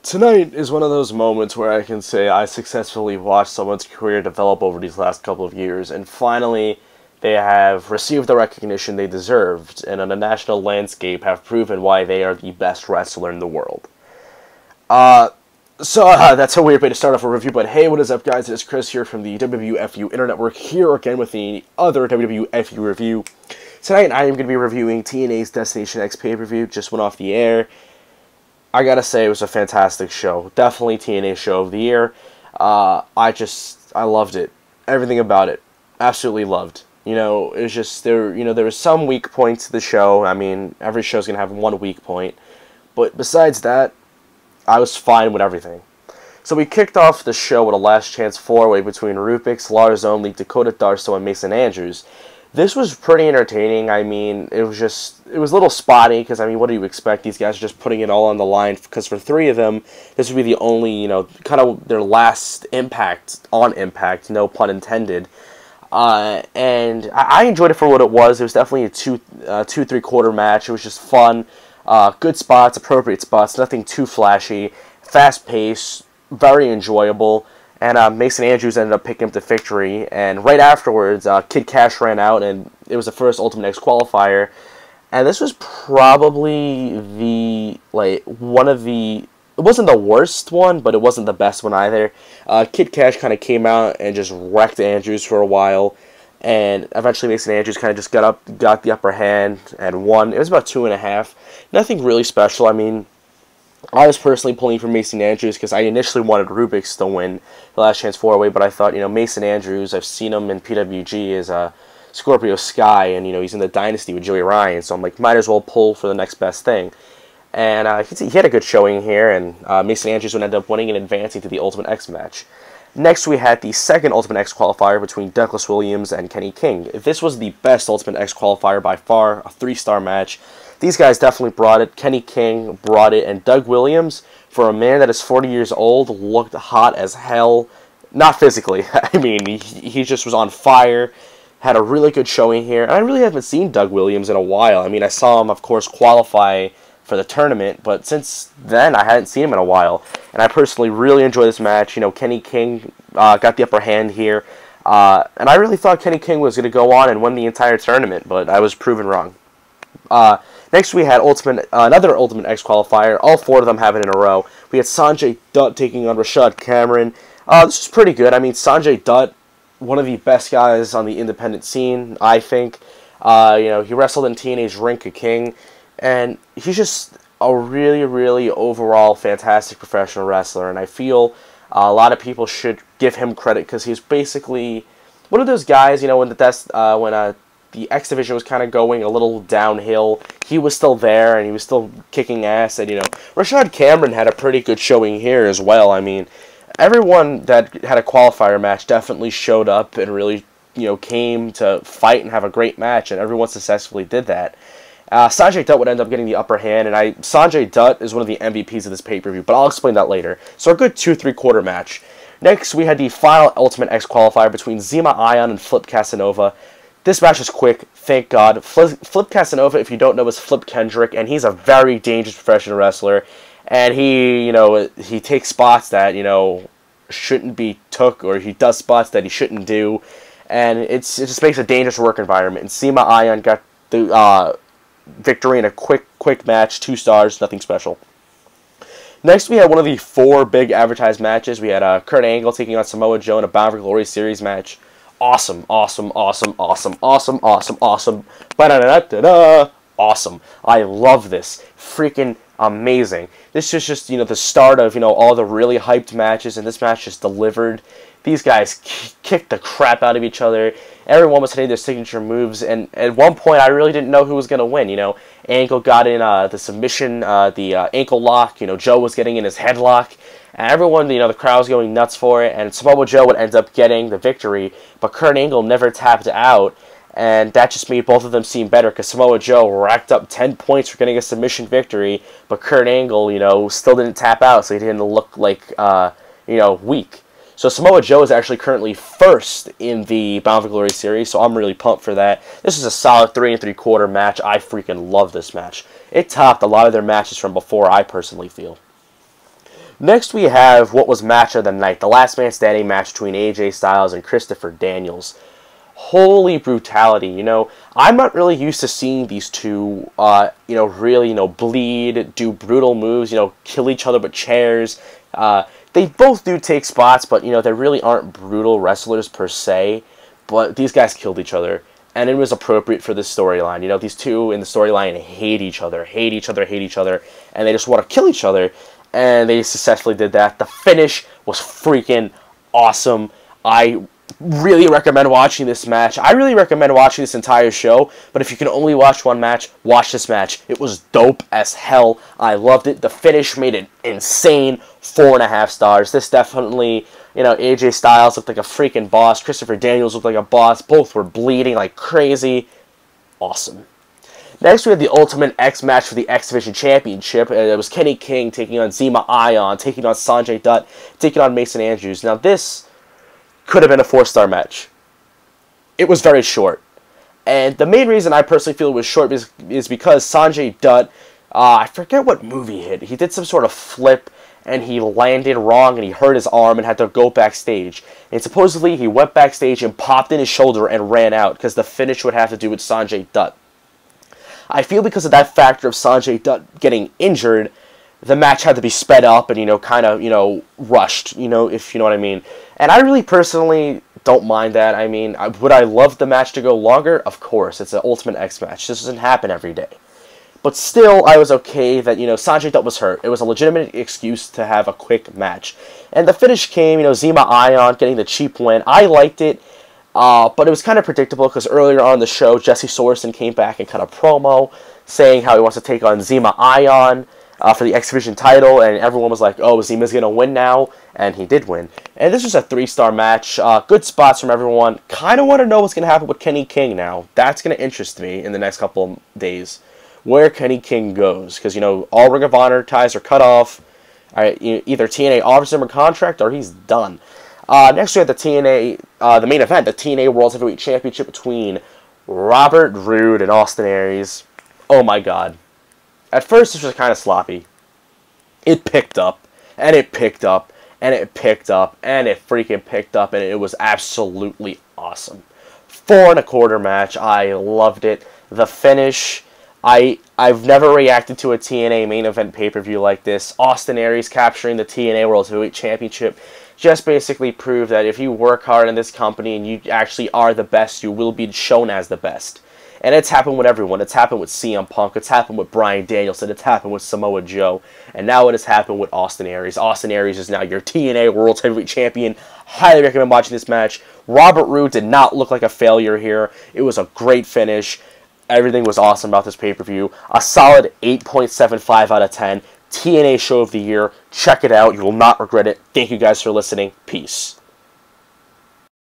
Tonight is one of those moments where I can say I successfully watched someone's career develop over these last couple of years, and finally they have received the recognition they deserved, and on the national landscape have proven why they are the best wrestler in the world. That's a weird way to start off a review, but hey, what is up guys, it's Chris here from the WWFuInternetWork, here again with the other WWFu review. Tonight I am going to be reviewing TNA's Destination X pay-per-view, just went off the air. I gotta say, it was a fantastic show. Definitely TNA show of the year. I loved it. Everything about it. Absolutely loved. You know, it was just, there was some weak points to the show. I mean, every show's gonna have one weak point. But besides that, I was fine with everything. So we kicked off the show with a last chance four-way between Rubix, Lars only, Dakota, Darsow, and Mason Andrews. This was pretty entertaining. I mean, it was a little spotty, because, I mean, what do you expect? These guys are just putting it all on the line, because for three of them, this would be the only, kind of their last impact on Impact, no pun intended. And I enjoyed it for what it was. It was definitely a two three-quarter match. It was just fun, good spots, appropriate spots, nothing too flashy, fast-paced, very enjoyable. And Mason Andrews ended up picking up the victory. And right afterwards, Kash ran out, and it was the first Ultimate X Qualifier. And this was probably one of the... It wasn't the worst one, but it wasn't the best one either. Kash kind of came out and just wrecked Andrews for a while. And eventually Mason Andrews kind of just got the upper hand and won. It was about 2.5. Nothing really special. I mean, I was personally pulling for Mason Andrews because I initially wanted Rubix to win the last chance four-way, but I thought, Mason Andrews, I've seen him in PWG as Scorpio Sky, and, he's in the Dynasty with Joey Ryan, so I'm like, might as well pull for the next best thing. And he had a good showing here, and Mason Andrews would end up winning and advancing to the Ultimate X match. Next, we had the second Ultimate X Qualifier between Douglas Williams and Kenny King. This was the best Ultimate X Qualifier by far, a 3-star match. These guys definitely brought it. Kenny King brought it, and Doug Williams, for a man that is 40 years old, looked hot as hell. Not physically. I mean, he just was on fire. Had a really good showing here. And I really haven't seen Doug Williams in a while. I mean, I saw him, of course, qualify for the tournament, but since then, I hadn't seen him in a while. And I personally really enjoyed this match. Kenny King got the upper hand here. And I really thought Kenny King was going to go on and win the entire tournament, but I was proven wrong. Next, we had another Ultimate X Qualifier. All 4 of them have it in a row. We had Sonjay Dutt taking on Rashad Cameron. This was pretty good. I mean, Sonjay Dutt, one of the best guys on the independent scene, I think. He wrestled in TNA's Ring of King, and he's just a really, really overall fantastic professional wrestler. And I feel a lot of people should give him credit because he's basically one of those guys. When the X Division was kind of going a little downhill, he was still there, and he was still kicking ass, and, Rashad Cameron had a pretty good showing here as well. I mean, everyone that had a qualifier match definitely showed up and really, came to fight and have a great match, and everyone successfully did that. Sonjay Dutt would end up getting the upper hand, and Sonjay Dutt is one of the MVPs of this pay-per-view, but I'll explain that later. So a good 2 3/4 match. Next, we had the final Ultimate X Qualifier between Zema Ion and Flip Cassanova. This match is quick, thank God. Flip Cassanova, if you don't know, is Flip Kendrick, and he's a very dangerous professional wrestler. And he takes spots that, shouldn't be took, or he does spots that he shouldn't do. And it just makes a dangerous work environment. And Zema Ion got the victory in a quick match, 2 stars, nothing special. Next, we had one of the 4 big advertised matches. We had Kurt Angle taking on Samoa Joe in a Bound for Glory series match. Awesome, awesome, awesome, awesome, awesome, awesome, awesome. Ba-da-da-da-da-da. Awesome. I love this. Freaking amazing. This is just, the start of, all the really hyped matches, and this match just delivered. These guys kicked the crap out of each other. Everyone was hitting their signature moves, and at one point, I really didn't know who was going to win. Angle got in the submission, the ankle lock. Joe was getting in his headlock. And everyone, the crowd was going nuts for it, and Samoa Joe would end up getting the victory, but Kurt Angle never tapped out, and that just made both of them seem better, because Samoa Joe racked up 10 points for getting a submission victory, but Kurt Angle, still didn't tap out, so he didn't look like, weak. So Samoa Joe is actually currently first in the Bound for Glory series, so I'm really pumped for that. This is a solid 3 3/4 match. I freaking love this match. It topped a lot of their matches from before, I personally feel. Next, we have what was match of the night, the last man standing match between AJ Styles and Christopher Daniels. Holy brutality, you know, I'm not really used to seeing these two, you know, really, you know, bleed, do brutal moves, you know, kill each other with chairs. They both do take spots, but, you know, they really aren't brutal wrestlers per se, but these guys killed each other, and it was appropriate for this storyline. You know, these two in the storyline hate each other, and they just want to kill each other, and they successfully did that. The finish was freaking awesome. I really recommend watching this match. I really recommend watching this entire show, but if you can only watch one match, watch this match. It was dope as hell. I loved it. The finish made it insane. 4.5 stars. This definitely, you know, AJ Styles looked like a freaking boss. Christopher Daniels looked like a boss. Both were bleeding like crazy. Awesome. Next, we had the Ultimate X match for the X Division Championship. It was Kenny King taking on Zema Ion, taking on Sonjay Dutt, taking on Mason Andrews. Now, this could have been a 4-star match. It was very short. And the main reason I personally feel it was short is because Sonjay Dutt, I forget what move he hit. He did some sort of flip, and he landed wrong, and he hurt his arm and had to go backstage. And supposedly, he went backstage and popped in his shoulder and ran out, because the finish would have to do with Sonjay Dutt. I feel because of that factor of Sonjay Dutt getting injured, the match had to be sped up and, you know, kind of, you know, rushed, you know, if you know what I mean. And I really personally don't mind that. I mean, would I love the match to go longer? Of course. It's an Ultimate X match. This doesn't happen every day. But still, I was okay that, you know, Sonjay Dutt was hurt. It was a legitimate excuse to have a quick match. And the finish came, you know, Zema Ion getting the cheap win. I liked it, but it was kind of predictable because earlier on in the show, Jesse Sorensen came back and cut a promo saying how he wants to take on Zema Ion for the X Division title, and everyone was like, oh, Zema's going to win now, and he did win. And this was a 3-star match. Good spots from everyone. Kind of want to know what's going to happen with Kenny King now. That's going to interest me in the next couple of days, where Kenny King goes, because, you know, all Ring of Honor ties are cut off. Either TNA offers him a contract, or he's done. Next we have the TNA, the main event, the TNA World Heavyweight Championship between Roode and Austin Aries. Oh my god. At first, this was kind of sloppy. It picked up, and it picked up, and it picked up, and it freaking picked up, and it was absolutely awesome. 4.25 match. I loved it. The finish, I've never reacted to a TNA main event pay-per-view like this. Austin Aries capturing the TNA World Heavyweight Championship just basically proved that if you work hard in this company and you actually are the best, you will be shown as the best. And it's happened with everyone. It's happened with CM Punk. It's happened with Bryan Danielson. It's happened with Samoa Joe. And now it has happened with Austin Aries. Austin Aries is now your TNA World Heavyweight Champion. Highly recommend watching this match. Roode did not look like a failure here. It was a great finish. Everything was awesome about this pay-per-view. A solid 8.75 out of 10. TNA Show of the Year. Check it out. You will not regret it. Thank you guys for listening. Peace.